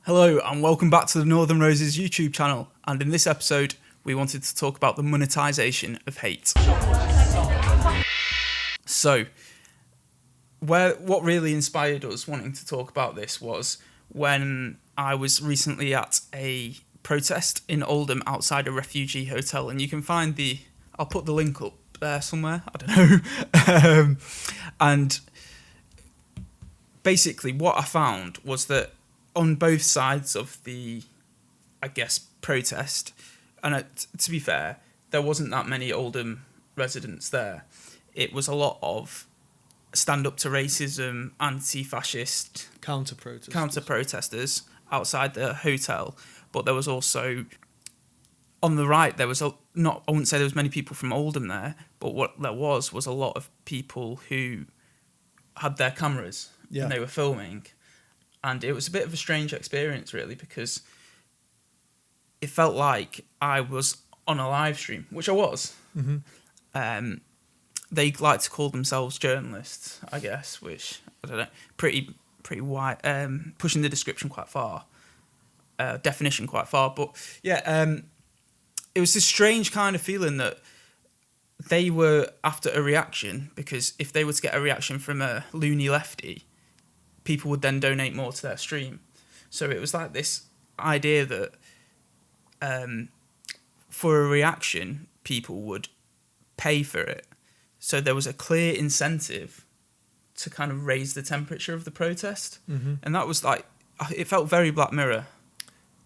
Hello and welcome back to the Northern Roses YouTube channel, and in this episode we wanted to talk about the monetization of hate. So, what really inspired us wanting to talk about this was when I was recently at a protest in Oldham outside a refugee hotel, and you can find I'll put the link up there somewhere, I don't know. And basically what I found was that on both sides of the, protest, and to be fair, there wasn't that many Oldham residents there. It was a lot of stand up to racism, anti-fascist counter-protesters outside the hotel, but there was also, on the right, I wouldn't say there was many people from Oldham there, but what there was a lot of people who had their cameras and they were filming. And it was a bit of a strange experience, really, because it felt like I was on a live stream, which I was. Mm-hmm. They like to call themselves journalists, I guess, which, I don't know, pretty wide, pushing the description quite far, definition quite far. But, yeah, it was this strange kind of feeling that they were after a reaction, because if they were to get a reaction from a loony lefty, people would then donate more to their stream. So it was like this idea that for a reaction, people would pay for it. So there was a clear incentive to kind of raise the temperature of the protest. Mm-hmm. And that was like, it felt very Black Mirror.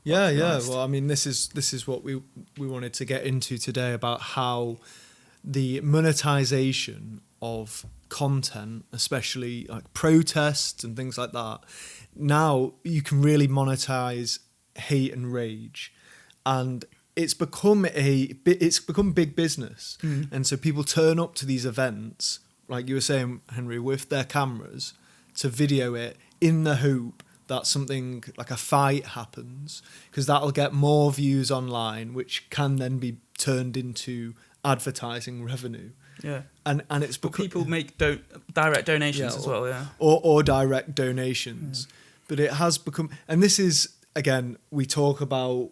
Yeah. Well, I mean, this is what we wanted to get into today, about how the monetization of content, especially like protests and things like that, now you can really monetize hate and rage, and it's become big business. And so people turn up to these events, like you were saying, Henry, with their cameras to video it in the hope that something like a fight happens, because that'll get more views online, which can then be turned into advertising revenue. Yeah, and it's but people make direct donations as well, or direct donations. But it has become, and this is, again, we talk about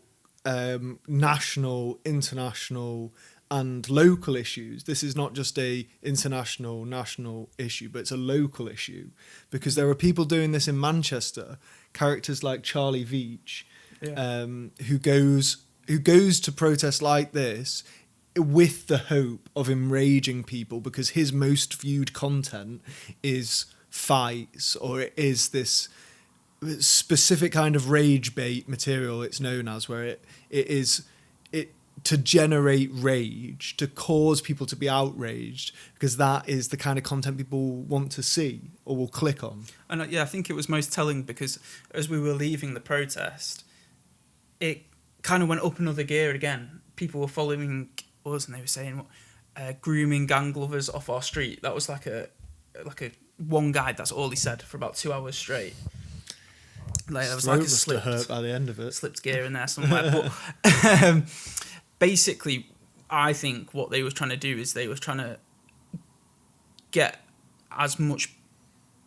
national, international, and local issues. This is not just a international, national issue, but it's a local issue, because there are people doing this in Manchester. Characters like Charlie Veach, who goes to protests like this with the hope of enraging people, because his most viewed content is fights, or it is this specific kind of rage bait material, it's known as, where it is to generate rage, to cause people to be outraged, because that is the kind of content people want to see or will click on. And I think it was most telling, because as we were leaving the protest, it kind of went up another gear again. People were following us, and they were saying, grooming gang lovers off our street. That was like a one guy, that's all he said for about 2 hours straight. Like, there was like a slipped, hurt by the end of it. Slipped gear in there somewhere. But basically, I think what they were trying to do is they were trying to get as much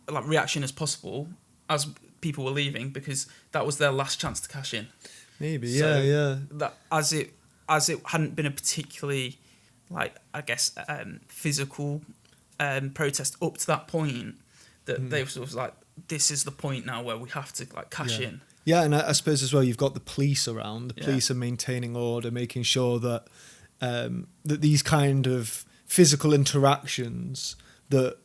like reaction as possible as people were leaving, because that was their last chance to cash in. Maybe, so yeah. That as it hadn't been a particularly, physical protest up to that point, that they was like, this is the point now where we have to cash in. Yeah, and I suppose as well, you've got the police around. The police are maintaining order, making sure that that these kind of physical interactions that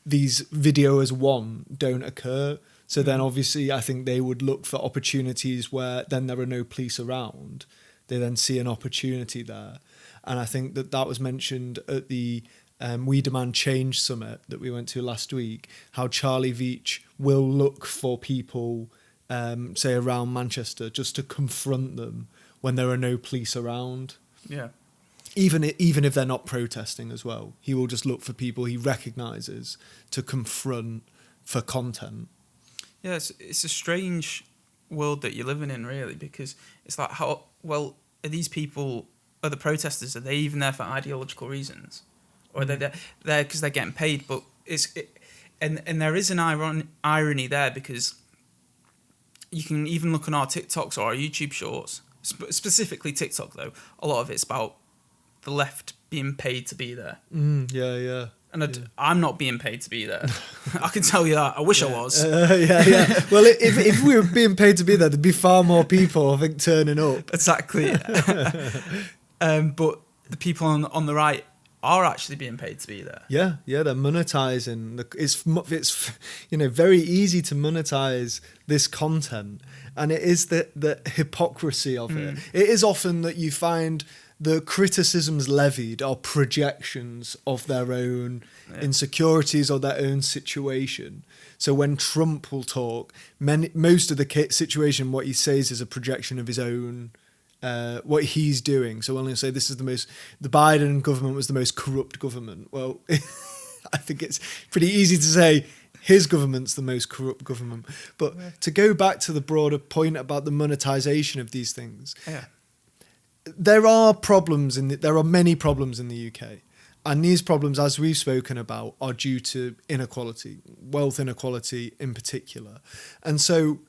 these videos want don't occur. So then obviously I think they would look for opportunities where then there are no police around. They then see an opportunity there. And I think that was mentioned at the We Demand Change Summit that we went to last week, how Charlie Veach will look for people, say around Manchester, just to confront them when there are no police around. Yeah. Even if they're not protesting as well. He will just look for people he recognises to confront for content. Yeah, it's a strange world that you're living in, really, because it's like, how well are these people, are the protesters, are they even there for ideological reasons, or are they there because they're getting paid? But and there is an irony there, because you can even look on our TikToks or our YouTube shorts, specifically TikTok though, a lot of it's about the left being paid to be there. Yeah. And I'm not being paid to be there. I can tell you that. I wish I was. Yeah. Well, if we were being paid to be there, there'd be far more people, I think, turning up. Exactly. But the people on the right are actually being paid to be there. Yeah, they're monetizing. It's very easy to monetize this content, and it is the hypocrisy of it. It is often that you find the criticisms levied are projections of their own insecurities or their own situation. So when Trump will talk, most of the situation, what he says is a projection of his own. What he's doing. So when they say the Biden government was the most corrupt government, well, I think it's pretty easy to say his government's the most corrupt government. But to go back to the broader point about the monetization of these things, there are many problems in the UK. And these problems, as we've spoken about, are due to inequality, wealth inequality in particular. And so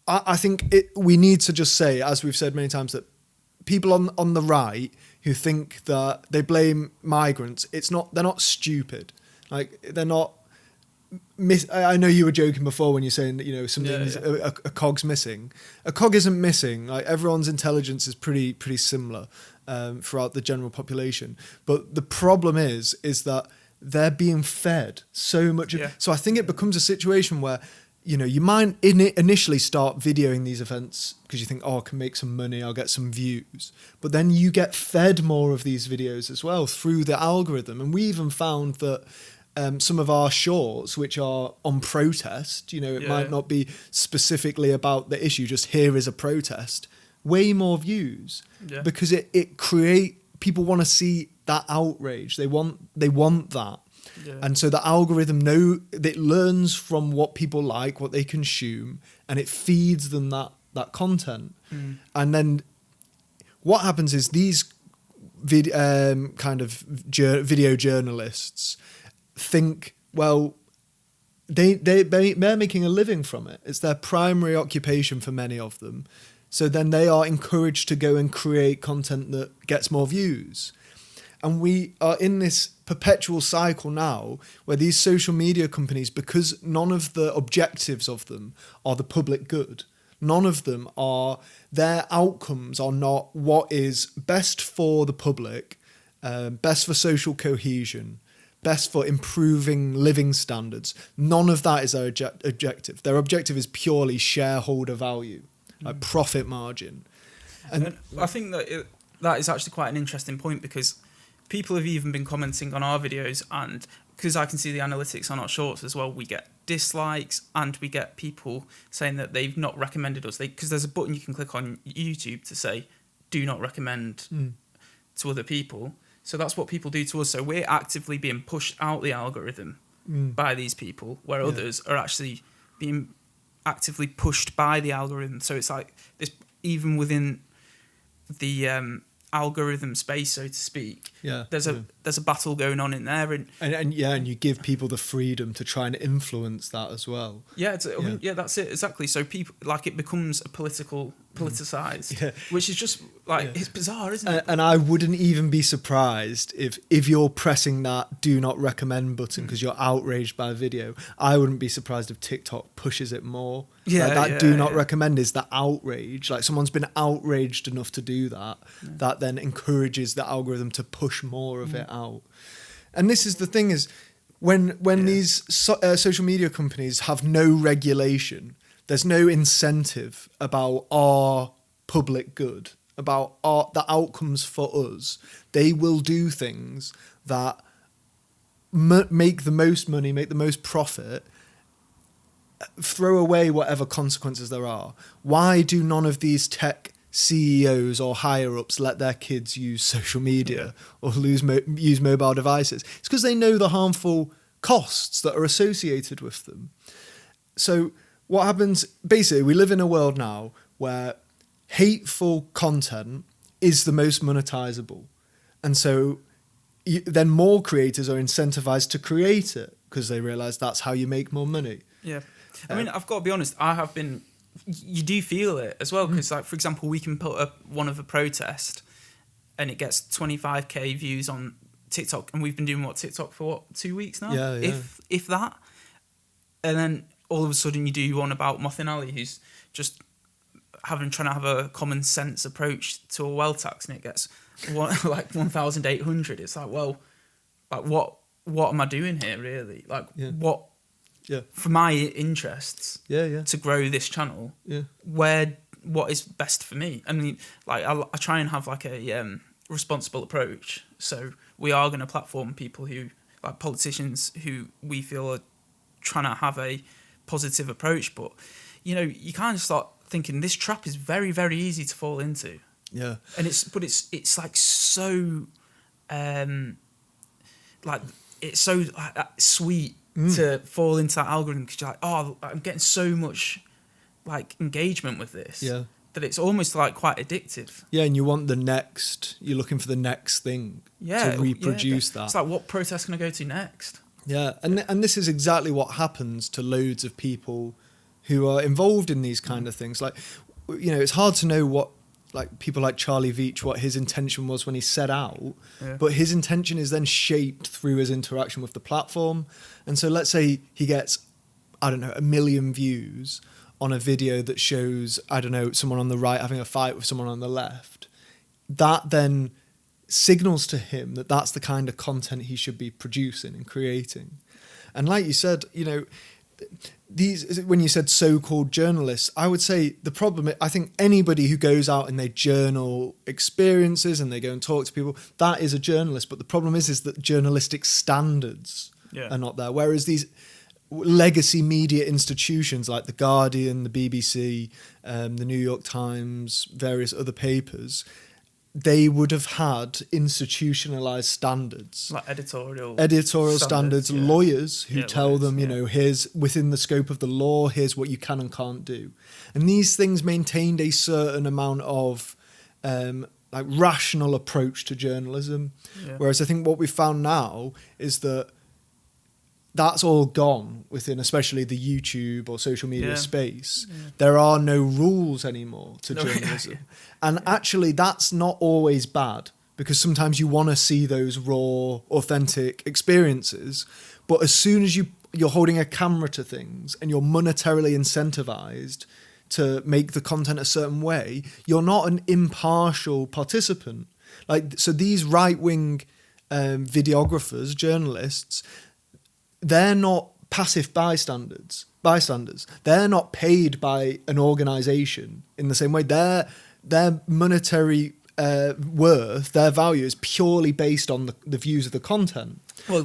I think we need to just say, as we've said many times, that people on the right who think that they blame migrants, they're not stupid. Like, they're not. I know you were joking before when you're saying that something's a cog's missing. A cog isn't missing. Like, everyone's intelligence is pretty similar throughout the general population. But the problem is that they're being fed so much. So I think it becomes a situation where, you might initially start videoing these events because you think, I can make some money, I'll get some views. But then you get fed more of these videos as well through the algorithm. And we even found that some of our shorts, which are on protest, it might not be specifically about the issue, just here is a protest, way more views. Because people want to see that outrage. They want that. And so the algorithm it learns from what people like, what they consume, and it feeds them that content. And then what happens is these video journalists think, well, they're making a living from it. It's their primary occupation for many of them. So then they are encouraged to go and create content that gets more views. And we are in this perpetual cycle now where these social media companies, because none of the objectives of them are the public good, none of them their outcomes are not what is best for the public, best for social cohesion, best for improving living standards. None of that is their objective. Their objective is purely shareholder value, like profit margin. And I think that is actually quite an interesting point, because people have even been commenting on our videos, and because I can see the analytics on our shorts as well, we get dislikes and we get people saying that they've not recommended us. Because there's a button you can click on YouTube to say, do not recommend to other people. So that's what people do to us. So we're actively being pushed out the algorithm by these people, where others are actually being actively pushed by the algorithm. So it's like this, even within the algorithm space, so to speak. There's a battle going on in there, and you give people the freedom to try and influence that as well. That's it, exactly. So people, like, it becomes a politicized, which is just it's bizarre, isn't it? And I wouldn't even be surprised if you're pressing that do not recommend button because you're outraged by a video. I wouldn't be surprised if TikTok pushes it more. Do not recommend is the outrage. Like, someone's been outraged enough to do that. That then encourages the algorithm to push more of it out. And this is the thing, is when these social media companies have no regulation, there's no incentive about our public good, about the outcomes for us. They will do things that make the most money, make the most profit, throw away whatever consequences there are. Why do none of these tech CEOs or higher-ups let their kids use social media or use mobile devices? It's because they know the harmful costs that are associated with them. So what happens, basically, we live in a world now where hateful content is the most monetizable. And so then more creators are incentivized to create it because they realize that's how you make more money. I mean, I've got to be honest, I have been you do feel it as well, because like, for example, we can put up one of a protest and it gets 25k views on TikTok, and we've been doing TikTok for 2 weeks now, if that, and then all of a sudden you do one about Mothin Ali, who's just trying to have a common sense approach to a wealth tax, and it gets like 1,800. It's like, well, like what am I doing here really? Like what? Yeah. For my interests. Yeah. To grow this channel. Yeah. What is best for me? I mean, like I try and have like a responsible approach. So we are going to platform people who, like politicians who we feel are trying to have a positive approach, but you kind of start thinking this trap is very, very easy to fall into. Yeah. And it's like so like it's so sweet to fall into that algorithm, because you're like, oh, I'm getting so much like engagement with this, that it's almost like quite addictive. Yeah, and you're looking for the next thing to reproduce that. It's like, what protest can I go to next? Yeah, and this is exactly what happens to loads of people who are involved in these kind of things. Like, it's hard to know what, like, people like Charlie Veitch, what his intention was when he set out, but his intention is then shaped through his interaction with the platform. And so let's say he gets, I don't know, 1 million views on a video that shows, I don't know, someone on the right having a fight with someone on the left. That then signals to him that that's the kind of content he should be producing and creating. And like you said, these, when you said so-called journalists, I would say the problem, I think anybody who goes out and they journal experiences and they go and talk to people, that is a journalist. But the problem is that journalistic standards are not there. Whereas these legacy media institutions like The Guardian, the BBC, the New York Times, various other papers, they would have had institutionalized standards, like editorial standards, lawyers who tell them, here's within the scope of the law, here's what you can and can't do. And these things maintained a certain amount of like rational approach to journalism. Whereas I think what we've found now is that that's all gone within, especially the YouTube or social media space. There are no rules anymore to journalism. And actually, that's not always bad, because sometimes you want to see those raw, authentic experiences. But as soon as you're holding a camera to things and you're monetarily incentivized to make the content a certain way, you're not an impartial participant. Like, so these right-wing videographers, journalists, they're not passive bystanders. They're not paid by an organisation in the same way. Their monetary worth, their value is purely based on the views of the content. Well,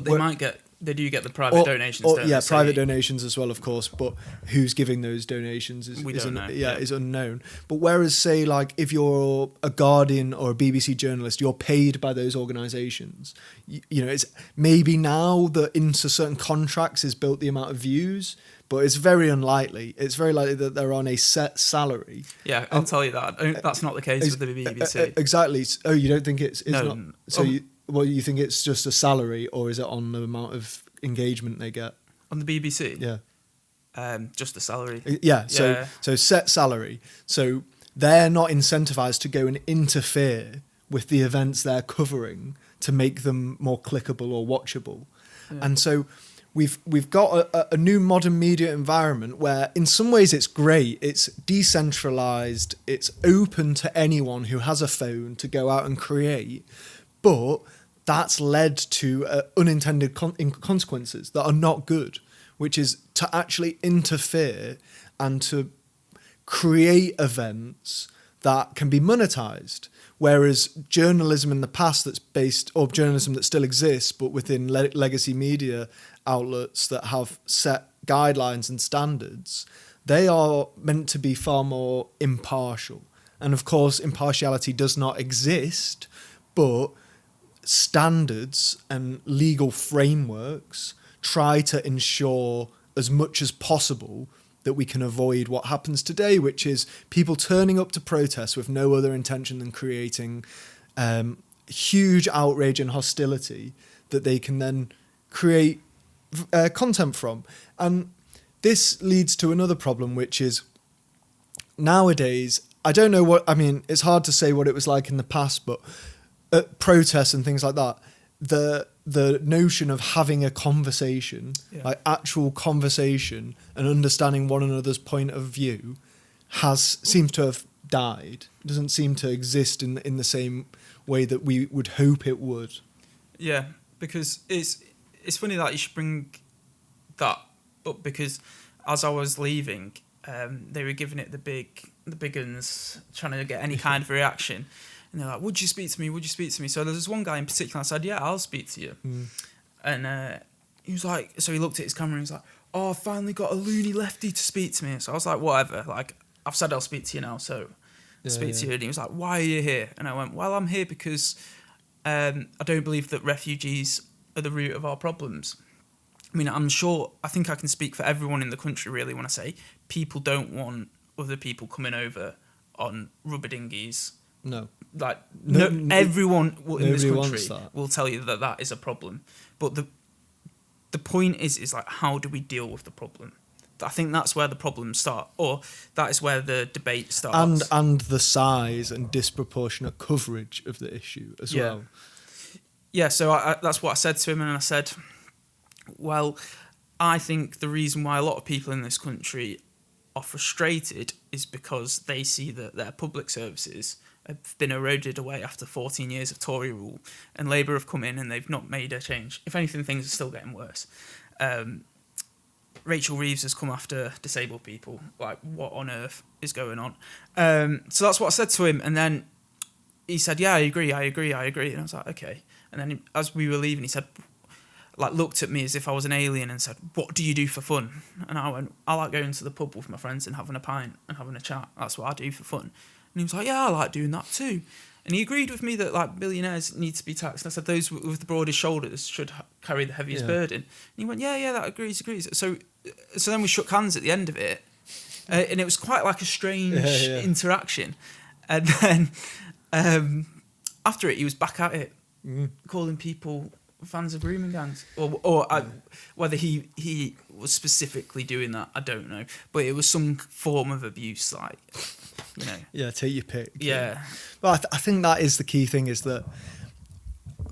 they do get the private donations. Private donations as well, of course. But who's giving those donations is unknown. But whereas, say, like, if you're a Guardian or a BBC journalist, you're paid by those organisations. It's maybe now that into certain contracts is built the amount of views, but it's very unlikely. It's very likely that they're on a set salary. Yeah, I'll tell you that. That's not the case with the BBC. Exactly. Oh, you don't think it's no, not? So you think it's just a salary, or is it on the amount of engagement they get? On the BBC? Yeah. Just the salary. Yeah. So set salary. So they're not incentivized to go and interfere with the events they're covering to make them more clickable or watchable. Yeah. And so we've got a new modern media environment where in some ways it's great, it's decentralized, it's open to anyone who has a phone to go out and create, but that's led to unintended consequences that are not good, which is to actually interfere and to create events that can be monetized. Whereas journalism in the past that's based, or journalism that still exists, but within legacy media outlets that have set guidelines and standards, they are meant to be far more impartial. And of course, impartiality does not exist, but standards and legal frameworks try to ensure as much as possible that we can avoid what happens today, which is people turning up to protests with no other intention than creating huge outrage and hostility that they can then create content from. And this leads to another problem, which is nowadays, I don't know what, I mean, it's hard to say what it was like in the past, but at protests and things like that, the notion of having a conversation, like actual conversation and understanding one another's point of view seems to have died. It doesn't seem to exist in the same way that we would hope it would. Yeah, because it's funny that you should bring that up, because as I was leaving, they were giving it the big uns, trying to get any kind of reaction. And they're like, would you speak to me? Would you speak to me? So there's one guy in particular, I said, yeah, I'll speak to you. And he was like, so he looked at his camera and he was like, oh, I finally got a loony lefty to speak to me. So I was like, whatever. Like, I've said I'll speak to you now, so I'll speak to you. And he was like, why are you here? And I went, well, I'm here because I don't believe that refugees are the root of our problems. I mean, I think I can speak for everyone in the country, really, when I say people don't want other people coming over on rubber dinghies. No. Like, everyone in this country will tell you that is a problem. But the point is like, how do we deal with the problem? I think that's where the problems start, or that is where the debate starts. And the size and disproportionate coverage of the issue as well. Yeah, so that's what I said to him, and I said, well, I think the reason why a lot of people in this country are frustrated is because they see that their public services have been eroded away after 14 years of Tory rule, and Labour have come in and they've not made a change. If anything, things are still getting worse. Rachel Reeves has come after disabled people. Like, what on earth is going on? So that's what I said to him, and then he said, yeah, I agree. And I was like, okay. And then as we were leaving, he said, like, looked at me as if I was an alien and said, what do you do for fun? And I went, I like going to the pub with my friends and having a pint and having a chat. That's what I do for fun. And he was like, yeah, I like doing that too. And he agreed with me that, like, billionaires need to be taxed. And I said, those with the broadest shoulders should carry the heaviest burden. And he went, yeah, that agrees. So then we shook hands at the end of it. And it was quite like a strange interaction. And then after it, he was back at it, calling people fans of grooming gangs. Or whether he was specifically doing that, I don't know. But it was some form of abuse, like, you know. Yeah, take your pick. Yeah. But I think that is the key thing, is that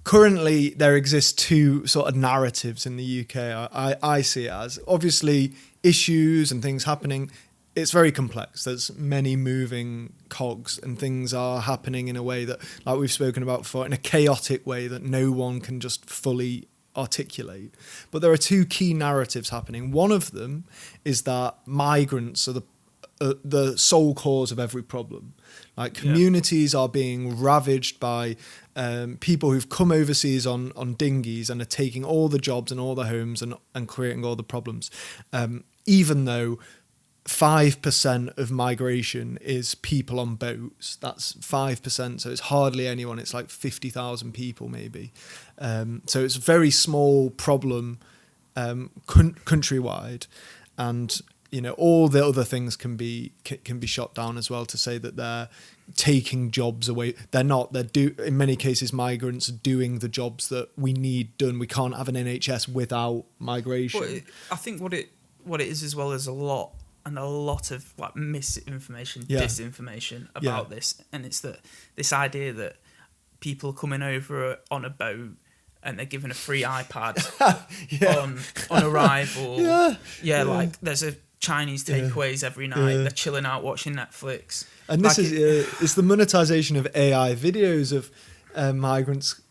currently there exist two sort of narratives in the UK. I see it as, obviously, issues and things happening. It's very complex. There's many moving cogs, and things are happening in a way that, like we've spoken about before, in a chaotic way that no one can just fully articulate. But there are two key narratives happening. One of them is that migrants are the sole cause of every problem. Like, communities are being ravaged by people who've come overseas on dinghies and are taking all the jobs and all the homes and creating all the problems. Even though 5% of migration is people on boats, that's 5%, so it's hardly anyone. It's like 50,000 people maybe. So it's a very small problem countrywide, and all the other things can be shot down as well, to say that they're taking jobs away. They're not. In many cases, migrants are doing the jobs that we need done. We can't have an NHS without migration. But I think what it is as well is a lot of like misinformation, disinformation about this, and it's that this idea that people are coming over on a boat and they're given a free iPad on arrival. Like there's a Chinese takeaways every night. They're chilling out watching Netflix. And this it's the monetization of AI videos of migrants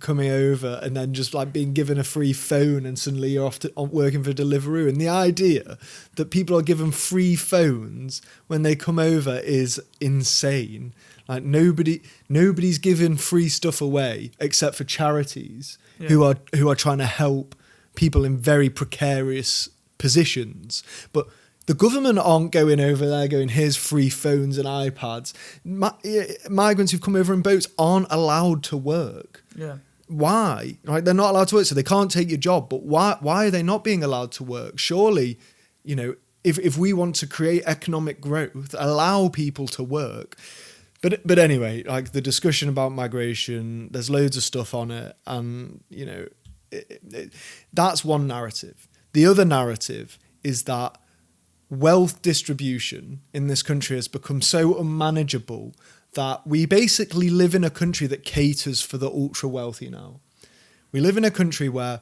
coming over and then just like being given a free phone, and suddenly you're off working for Deliveroo. And the idea that people are given free phones when they come over is insane. Like, nobody's giving free stuff away except for charities who are trying to help people in very precarious positions. But the government aren't going over there going, here's free phones and iPads. Migrants who've come over in boats aren't allowed to work. Yeah. Why? Right? They're not allowed to work, so they can't take your job. But why are they not being allowed to work? Surely, if we want to create economic growth, allow people to work. But anyway, like, the discussion about migration, there's loads of stuff on it, and that's one narrative. The other narrative is that wealth distribution in this country has become so unmanageable that we basically live in a country that caters for the ultra wealthy now. We live in a country where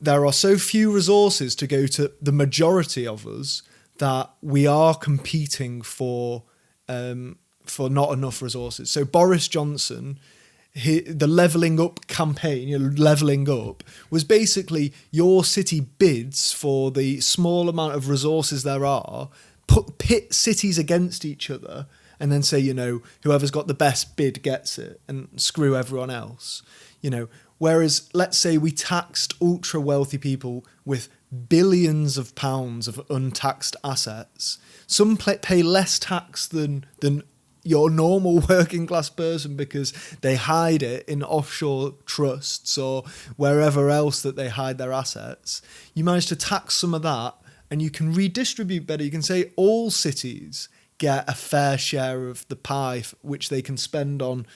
there are so few resources to go to the majority of us that we are competing for not enough resources. So Boris Johnson, the levelling up campaign, levelling up, was basically your city bids for the small amount of resources there are, pit cities against each other, and then say, whoever's got the best bid gets it, and screw everyone else. Whereas, let's say we taxed ultra wealthy people with billions of pounds of untaxed assets. Some pay less tax than your normal working class person because they hide it in offshore trusts or wherever else that they hide their assets. You manage to tax some of that, and you can redistribute better. You can say all cities get a fair share of the pie which they can spend on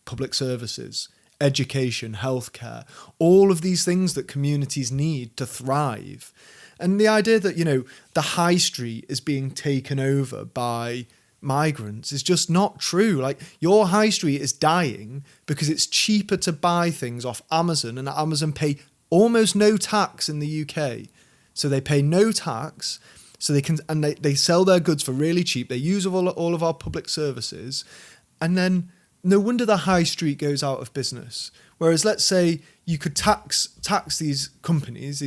public services, education, healthcare, all of these things that communities need to thrive. And the idea that, the high street is being taken over by migrants is just not true. Like, your high street is dying because it's cheaper to buy things off Amazon, and Amazon pay almost no tax in the UK. So they pay no tax. So they sell their goods for really cheap. They use all of our public services, and then no wonder the high street goes out of business. Whereas, let's say you could tax these companies,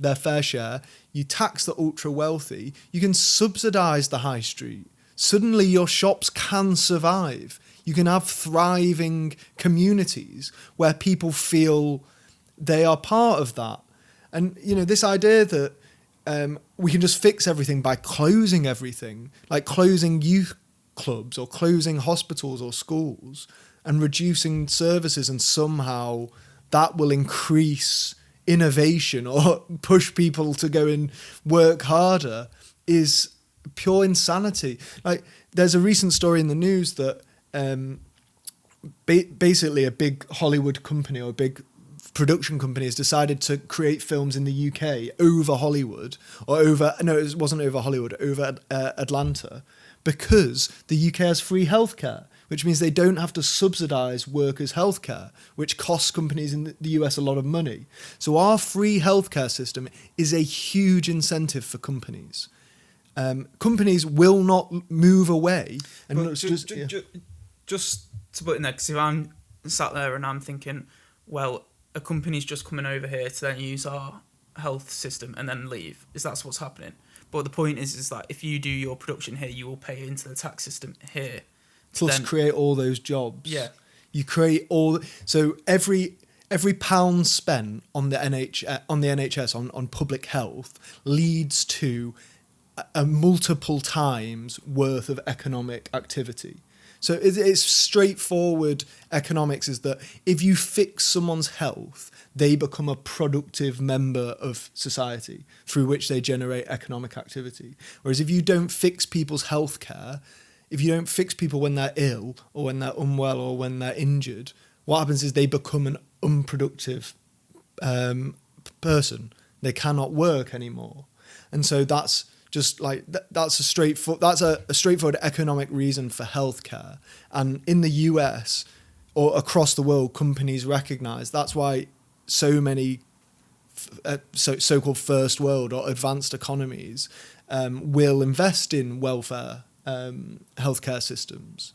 their fair share. You tax the ultra wealthy. You can subsidise the high street. Suddenly, your shops can survive. You can have thriving communities where people feel they are part of that. And this idea that we can just fix everything by closing everything, like closing youth clubs or closing hospitals or schools and reducing services, and somehow that will increase innovation or push people to go and work harder, is pure insanity. Like, there's a recent story in the news that basically a big Hollywood company or a big production company has decided to create films in the UK over Hollywood, it wasn't over Hollywood, over Atlanta, because the UK has free healthcare, which means they don't have to subsidise workers' healthcare, which costs companies in the US a lot of money. So our free healthcare system is a huge incentive for companies. Companies will not move away. And just to put in there, because if I'm sat there and I'm thinking, well, a company's just coming over here to then use our health system and then leave, is that's what's happening. But the point is that if you do your production here, you will pay into the tax system here. Plus create all those jobs. Yeah. You create so every pound spent on the NHS on public health leads to a multiple times worth of economic activity. So it's straightforward economics, is that if you fix someone's health, they become a productive member of society through which they generate economic activity. Whereas if you don't fix people's healthcare, if you don't fix people when they're ill or when they're unwell or when they're injured, what happens is they become an unproductive person. They cannot work anymore. And so that's just like that's a straightforward economic reason for healthcare. And in the US or across the world, companies recognise that's why so many so-called first world or advanced economies will invest in welfare healthcare systems.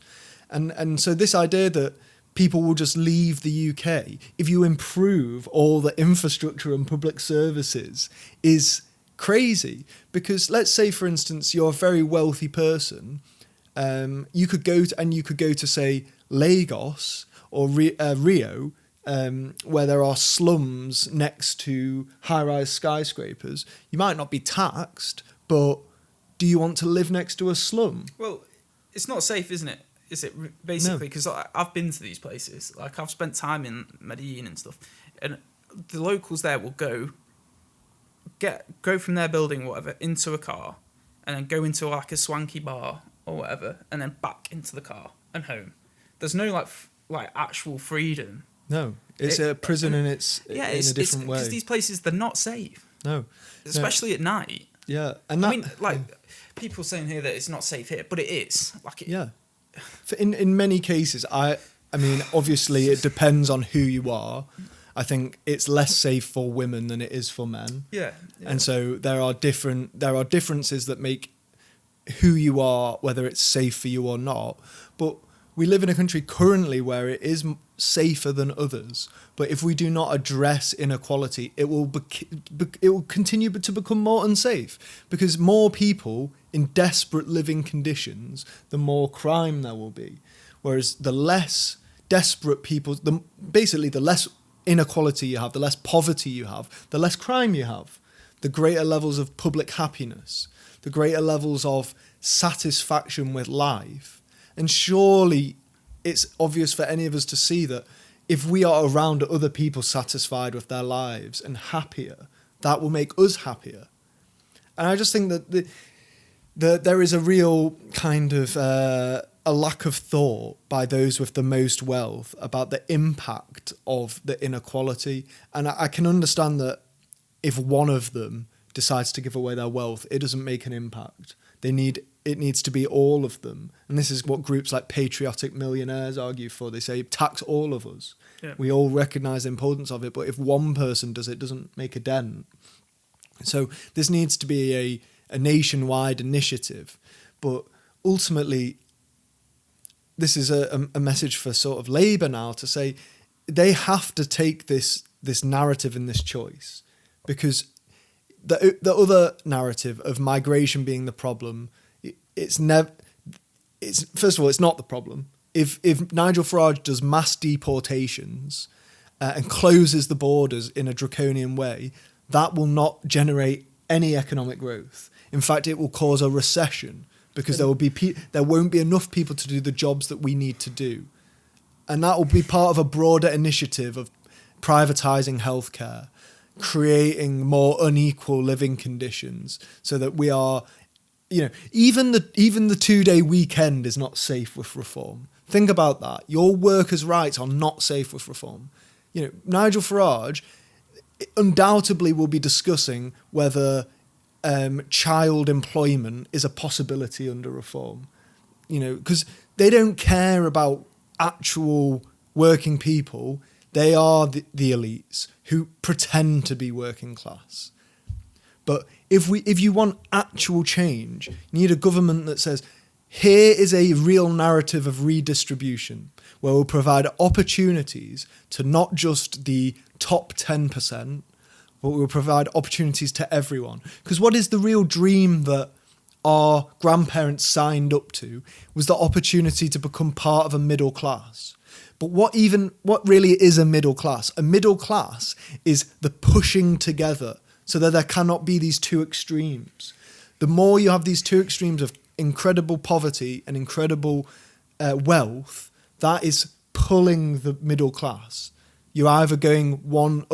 And so this idea that people will just leave the UK if you improve all the infrastructure and public services is crazy. Because let's say, for instance, you're a very wealthy person, you could go to say Lagos or Rio, where there are slums next to high-rise skyscrapers. You might not be taxed, but do you want to live next to a slum? Well, it's not safe, isn't it? Is it basically? Because I've been to these places. Like, I've spent time in Medellin and stuff, and the locals there will go from their building, whatever, into a car, and then go into like a swanky bar or whatever, and then back into the car and home. There's no like actual freedom. No, it's a prison in a different way. Because these places, they're not safe. No, especially at night. Yeah, and I mean, like people saying here that it's not safe here, but it is. Like, yeah, in many cases, I mean, obviously, it depends on who you are. I think it's less safe for women than it is for men. Yeah. And so there are differences that make who you are, whether it's safe for you or not. But we live in a country currently where it is safer than others. But if we do not address inequality, it will continue to become more unsafe, because more people in desperate living conditions, the more crime there will be. Whereas the less desperate people, basically the less inequality you have, the less poverty you have, the less crime you have, the greater levels of public happiness, the greater levels of satisfaction with life. And surely it's obvious for any of us to see that if we are around other people satisfied with their lives and happier, that will make us happier. And I just think that there is a real kind of a lack of thought by those with the most wealth about the impact of the inequality. And I can understand that if one of them decides to give away their wealth, it doesn't make an impact. It needs to be all of them. And this is what groups like Patriotic Millionaires argue for. They say, tax all of us. Yeah. We all recognise the importance of it, but if one person does it, doesn't make a dent. So this needs to be a nationwide initiative. But ultimately, this is a message for sort of Labour now to say they have to take this narrative and this choice, because the other narrative of migration being the problem, it's first of all, it's not the problem. If Nigel Farage does mass deportations and closes the borders in a draconian way, that will not generate any economic growth. In fact, it will cause a recession, because there won't be enough people to do the jobs that we need to do. And that will be part of a broader initiative of privatising healthcare, creating more unequal living conditions, so that we are, even the 2-day weekend is not safe with reform. Think about that. Your workers' rights are not safe with reform. Nigel Farage undoubtedly will be discussing whether child employment is a possibility under reform, because they don't care about actual working people. They are the elites who pretend to be working class. But if you want actual change, you need a government that says, here is a real narrative of redistribution, where we'll provide opportunities to not just the top 10%, but we'll provide opportunities to everyone. Because what is the real dream that our grandparents signed up to was the opportunity to become part of a middle class. But what really is a middle class? A middle class is the pushing together so that there cannot be these two extremes. The more you have these two extremes of incredible poverty and incredible wealth, that is pulling the middle class. You're either going one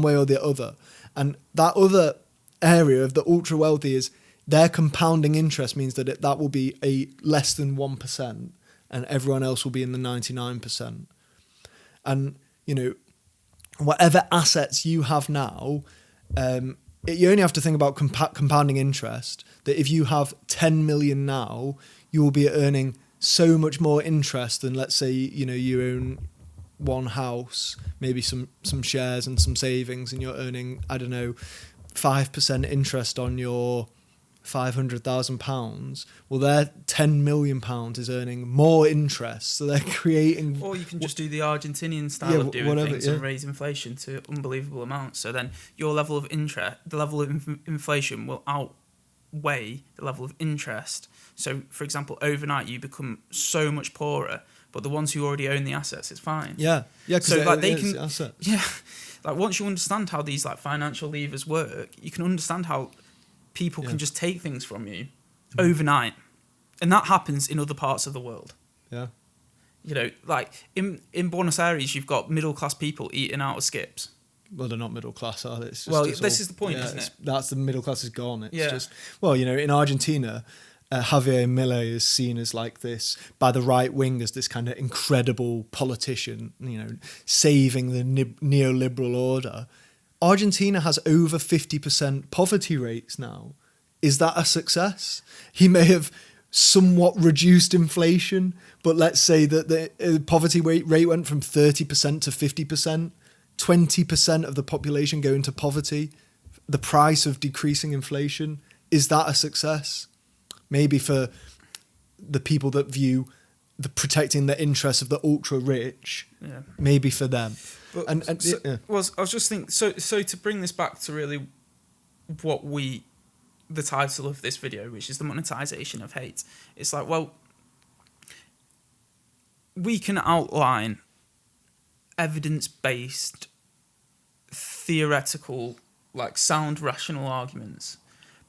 way or the other. And that other area of the ultra wealthy is their compounding interest means that that will be a less than 1%, and everyone else will be in the 99%. And, whatever assets you have now, you only have to think about compounding interest, that if you have 10 million now, you will be earning so much more interest than, let's say, you own one house, maybe some shares and some savings, and you're earning, 5% interest on your £500,000. Well, their £10 million is earning more interest, so they're creating. Or you can just do the Argentinian style of doing things and raise inflation to unbelievable amounts. So then your level of interest, the level of inflation, will outweigh the level of interest. So, for example, overnight you become so much poorer, but the ones who already own the assets, it's fine. Yeah. So they can. Assets. Yeah. Once you understand how these financial levers work, you can understand how people can just take things from you overnight. And that happens in other parts of the world. Yeah. In Buenos Aires, you've got middle-class people eating out of skips. Well, they're not middle class, are they? This is the point, isn't it? That's the middle class is gone. It's just, in Argentina, Javier Milei is seen as like this by the right wing as this kind of incredible politician, saving the neoliberal order. Argentina has over 50% poverty rates now. Is that a success? He may have somewhat reduced inflation, but let's say that the poverty rate went from 30% to 50%, 20% of the population go into poverty, the price of decreasing inflation. Is that a success? Maybe for the people that view the protecting the interests of the ultra rich, maybe for them. But I was just thinking, so to bring this back to really the title of this video, which is the monetization of hate. It's like, well, we can outline evidence-based, theoretical, like sound rational arguments,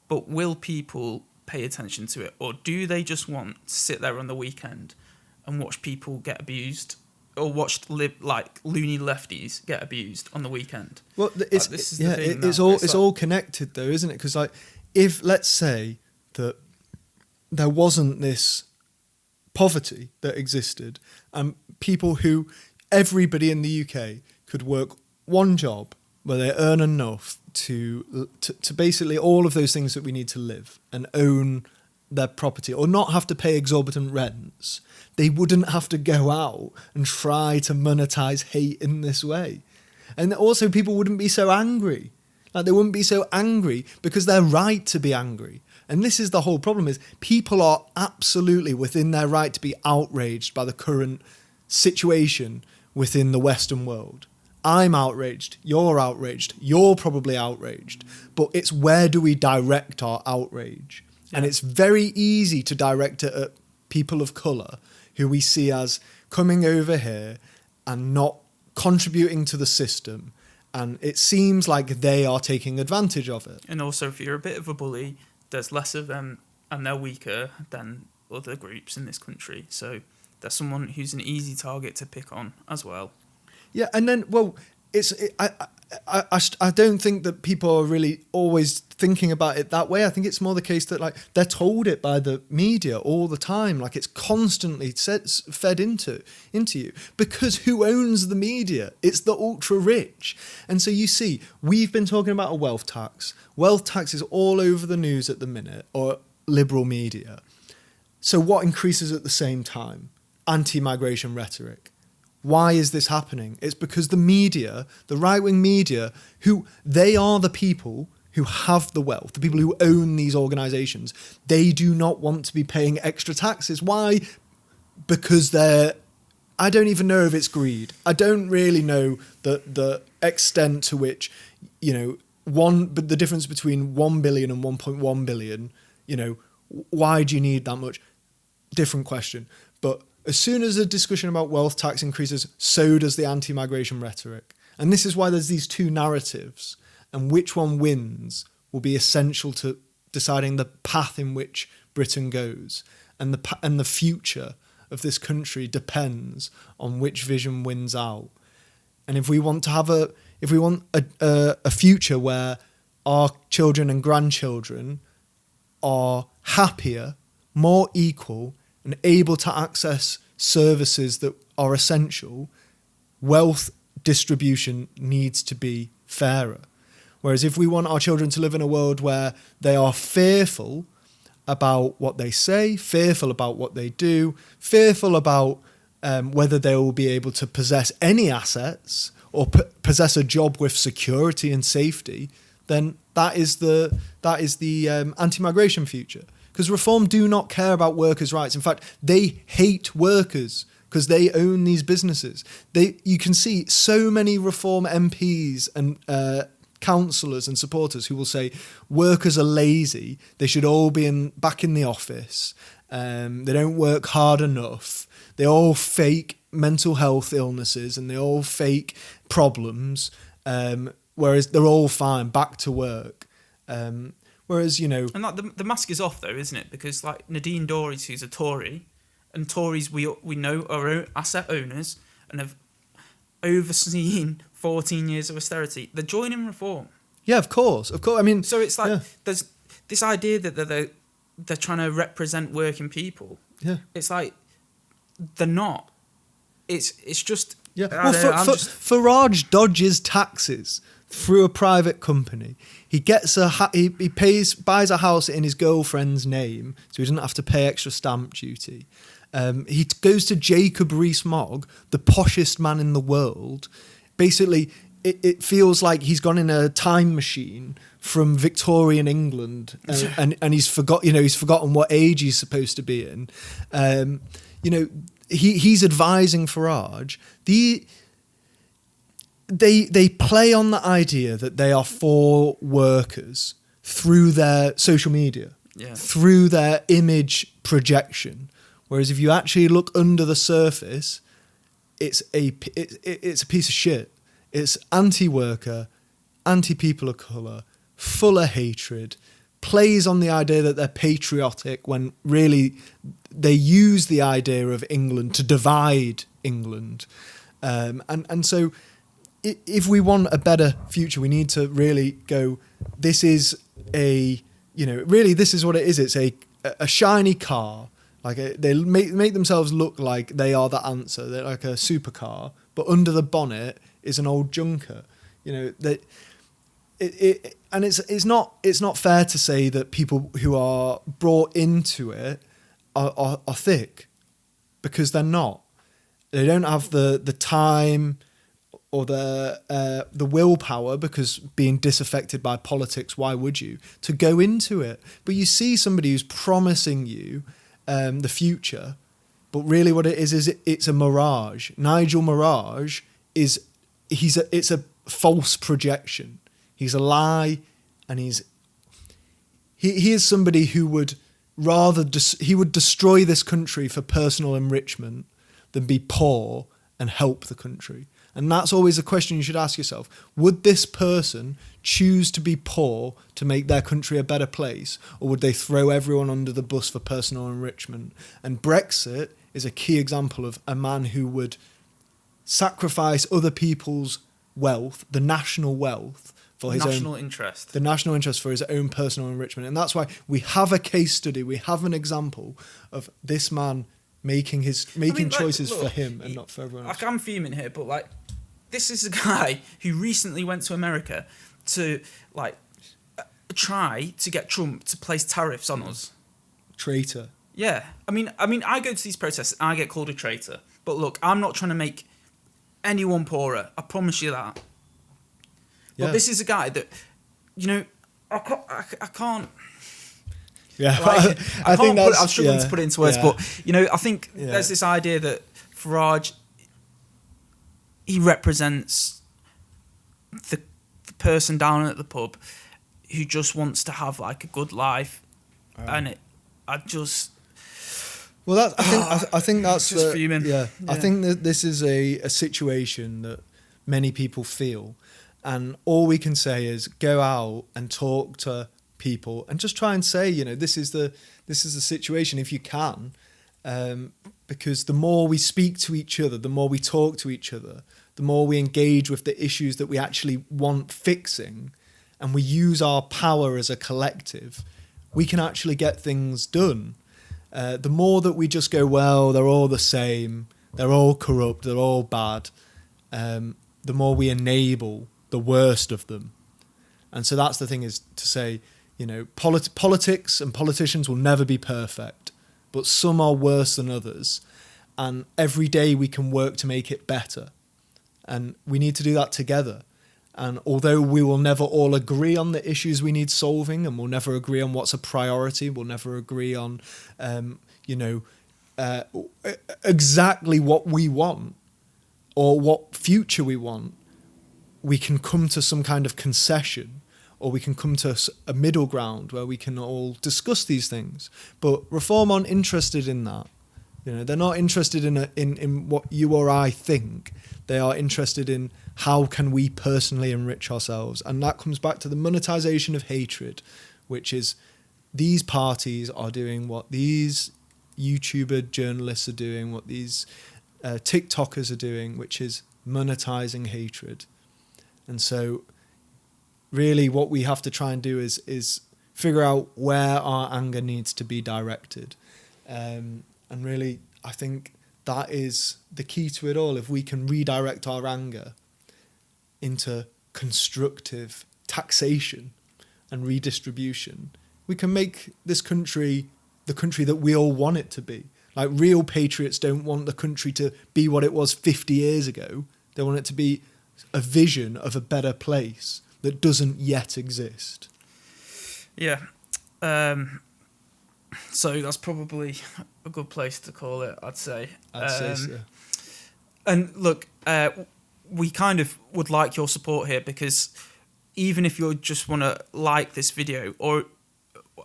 but will people pay attention to it, or do they just want to sit there on the weekend and watch people get abused, or watch like loony lefties get abused on the weekend? Well, it's all connected though, isn't it? Because like, if let's say that there wasn't this poverty that existed, and everybody in the UK could work one job where they earn enough to basically all of those things that we need to live and own their property, or not have to pay exorbitant rents, they wouldn't have to go out and try to monetize hate in this way. And also people wouldn't be so angry. Like, they wouldn't be so angry because they're right to be angry. And this is the whole problem, is people are absolutely within their right to be outraged by the current situation within the Western world. I'm outraged, you're probably outraged, but it's where do we direct our outrage? Yeah. And it's very easy to direct it at people of colour who we see as coming over here and not contributing to the system, and it seems like they are taking advantage of it. And also, if you're a bit of a bully, there's less of them and they're weaker than other groups in this country, so there's someone who's an easy target to pick on as well. Yeah, and then, well, I don't think that people are really always thinking about it that way. I think it's more the case that, like, they're told it by the media all the time. Like, it's constantly fed into you. Because who owns the media? It's the ultra rich. And so you see, we've been talking about a wealth tax. Wealth tax is all over the news at the minute, or liberal media. So what increases at the same time? Anti-migration rhetoric. Why is this happening? It's because the media, the right-wing media, they are the people who have the wealth, the people who own these organisations. They do not want to be paying extra taxes. Why? Because I don't even know if it's greed. I don't really know the extent to which, but the difference between 1 billion and 1.1 billion, why do you need that much? Different question. But as soon as a discussion about wealth tax increases, so does the anti-migration rhetoric. And this is why there's these two narratives, and which one wins will be essential to deciding the path in which Britain goes. And the future of this country depends on which vision wins out. And if we want a future where our children and grandchildren are happier, more equal, and able to access services that are essential, wealth distribution needs to be fairer. Whereas if we want our children to live in a world where they are fearful about what they say, fearful about what they do, fearful about whether they will be able to possess any assets or possess a job with security and safety, then that is the anti-migration future. Because Reform do not care about workers' rights. In fact, they hate workers because they own these businesses. You can see so many Reform MPs and councillors and supporters who will say workers are lazy, they should all be back in the office, they don't work hard enough, they all fake mental health illnesses and they all fake problems, whereas they're all fine, back to work. Whereas, and like the mask is off though, isn't it? Because like Nadine Dorries, who's a Tory, and Tories we know are asset owners and have overseen 14 years of austerity. They're joining Reform. Yeah, of course. I mean, so it's like there's this idea that they're trying to represent working people. Yeah, it's like they're not. It's just Yeah, well, Farage dodges taxes through a private company. He gets buys a house in his girlfriend's name, so he doesn't have to pay extra stamp duty. He goes to Jacob Rees-Mogg, the poshest man in the world. Basically, it feels like he's gone in a time machine from Victorian England, and he's forgotten what age he's supposed to be in. He's advising Farage. They play on the idea that they are for workers through their social media, through their image projection. Whereas if you actually look under the surface, it's a piece of shit. It's anti-worker, anti-people of colour, full of hatred, plays on the idea that they're patriotic when really they use the idea of England to divide England. And so if we want a better future, we need to really go, this is this is what it is. It's a shiny car. Like they make themselves look like they are the answer. They're like a supercar, but under the bonnet is an old junker. It's not fair to say that people who are brought into it are thick, because they're not. They don't have the time or the willpower, because being disaffected by politics, why would you, to go into it? But you see somebody who's promising you the future, but really what it is it's a mirage. Nigel Mirage it's a false projection. He's a lie, and he is somebody who would rather he would destroy this country for personal enrichment than be poor and help the country. And that's always a question you should ask yourself. Would this person choose to be poor to make their country a better place, or would they throw everyone under the bus for personal enrichment? And Brexit is a key example of a man who would sacrifice other people's wealth, the national wealth, for his national interest. The national interest for his own personal enrichment. And that's why we have a case study, we have an example of this man making choices for him and not for everyone else. I'm fuming here, but this is a guy who recently went to America to try to get Trump to place tariffs on us. Traitor. Yeah. I mean I go to these protests and I get called a traitor. But look, I'm not trying to make anyone poorer. I promise you that. Yeah. But this is a guy that, I can't. Yeah, I think I'm struggling to put it into words, but I think there's this idea that Farage, he represents the person down at the pub who just wants to have a good life, and I think that's just fuming. Yeah, I think that this is a situation that many people feel, and all we can say is go out and talk to people and just try and say, this is the situation if you can, because the more we speak to each other, the more we talk to each other, the more we engage with the issues that we actually want fixing, and we use our power as a collective, we can actually get things done. The more that we just go, well, they're all the same, they're all corrupt, they're all bad, the more we enable the worst of them. And so that's the thing, is to say, politics and politicians will never be perfect, but some are worse than others. And every day we can work to make it better. And we need to do that together. And although we will never all agree on the issues we need solving, and we'll never agree on what's a priority, we'll never agree on, exactly what we want or what future we want, we can come to some kind of concession, or we can come to a middle ground where we can all discuss these things. But Reform aren't interested in that. They're not interested in what you or I think. They are interested in how can we personally enrich ourselves. And that comes back to the monetization of hatred, which is these parties are doing what these YouTuber journalists are doing, what these TikTokers are doing, which is monetizing hatred. And so really what we have to try and do is figure out where our anger needs to be directed. And really, I think that is the key to it all. If we can redirect our anger into constructive taxation and redistribution, we can make this country the country that we all want it to be. Like, real patriots don't want the country to be what it was 50 years ago. They want it to be a vision of a better place that doesn't yet exist. Yeah. So that's probably a good place to call it, I'd say. I'd say so. And look, we kind of would like your support here, because even if you just want to like this video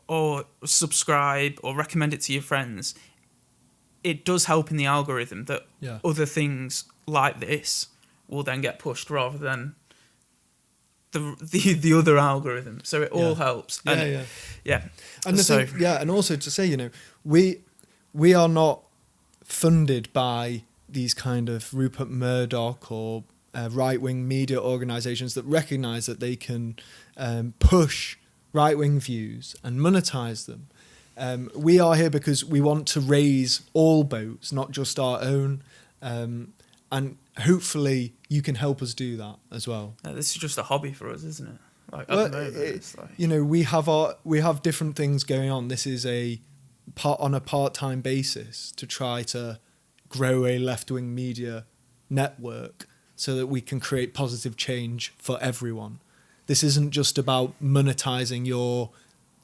or subscribe or recommend it to your friends, it does help in the algorithm that other things like this will then get pushed rather than the other algorithm. So it all helps. And, And and also to say, you know, we are not funded by these kind of Rupert Murdoch or right-wing media organisations that recognise that they can push right-wing views and monetize them. We are here because we want to raise all boats, not just our own, and hopefully you can help us do that as well. This is just a hobby for us, isn't it? Like, at the moment, it's like... You know, we have different things going on. This is on a part-time basis to try to grow a left-wing media network so that we can create positive change for everyone. This isn't just about monetizing your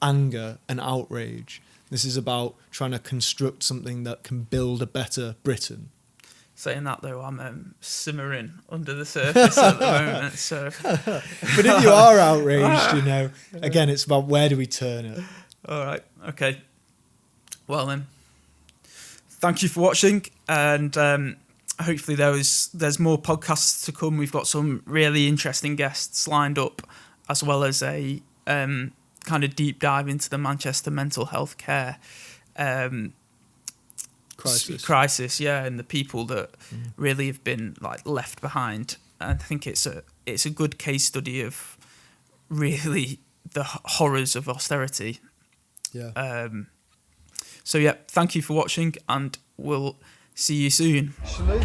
anger and outrage. This is about trying to construct something that can build a better Britain. Saying that, though, I'm simmering under the surface at the moment. So, but if you are outraged, you know, again, it's about where do we turn it. All right. Okay. Well then, thank you for watching, and hopefully there's more podcasts to come. We've got some really interesting guests lined up, as well as a kind of deep dive into the Manchester mental health care crisis, and the people that really have been like left behind. I think it's a good case study of really the horrors of austerity. Yeah. So yeah, thank you for watching, and we'll see you soon. Should we?